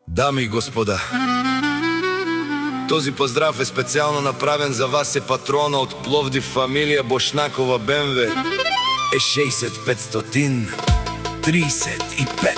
Дами и господа, този поздрав е специално направен за вас, е патрона от Пловдив, фамилия Бошнакова, БМВ е 60535.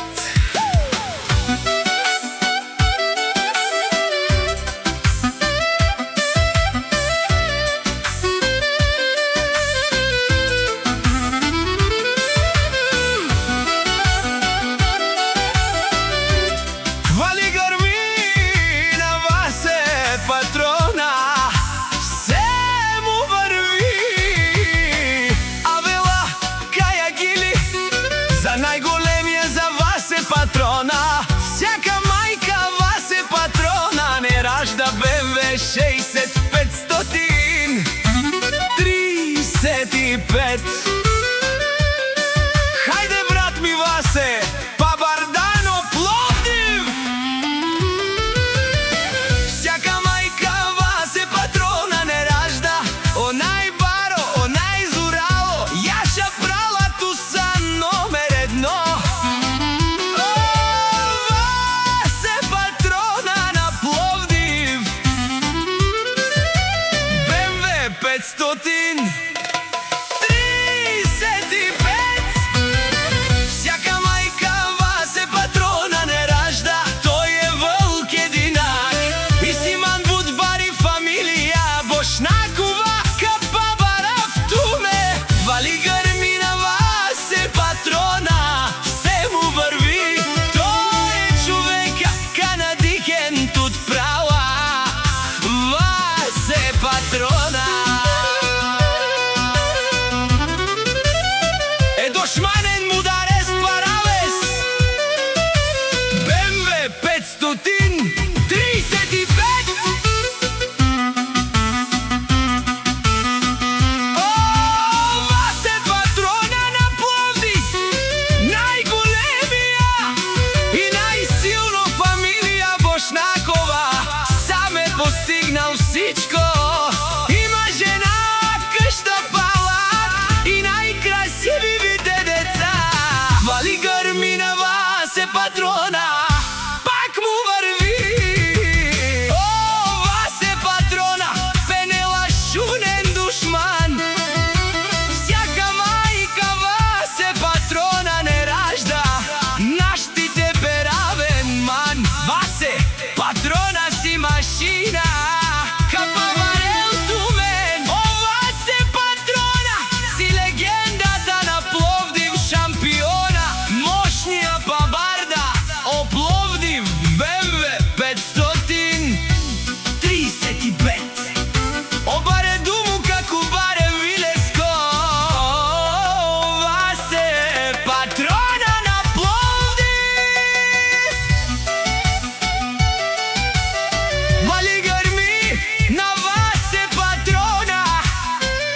Најголемија за вас е патрона, всяка мајка вас е патрона, не ражда БМВ 60535. Хајде брат ми Васе, па Бардано, Пловдив! Всяка мајка вас е патрона, не ражда онај баро, онај зурало, Јаша прала ту са номер. Всяка мајка вас е патрона, не ражда, тој е вълк единак. И Симан Будбари фамилија Бошнакова, Капабара в Туме. Вали грмина вас е патрона, се му върви, тој е човека канадикен тут права, вас е патрона. Дошманен мударес паравес БМВ 535. Вас е патрона на Пловдив, најголемија и најсилно фамилија Бошнакова. Сам е постигнал всичко. Има жена, къща, палат и најкрасиви грмина вас е патрона, пак му върви. О, вас е патрона, пенела шунен душман. Всяка мајка вас е патрона, не ражда, наштите перавен ман. Вас е патрона си машина, Капаварел Тумен. О, вас е патрона, си легендата на Пловдив, шампион. Пловдив, БМВ 535. Обаре думу како баре Вилеско, вас е патрона на Пловдив. Вали грми, на вас е патрона,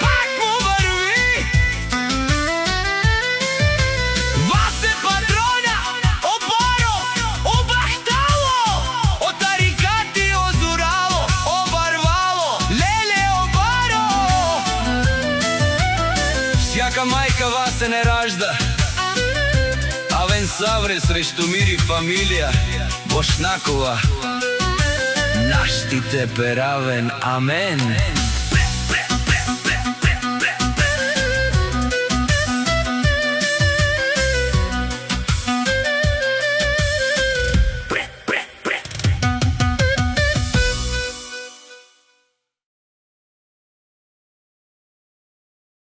пак му върви. Вас е патрона, всяка мајка вас се не ражда. Авен Савре срещу Мири фамилија Бошнакова. Наштите перавен, амен.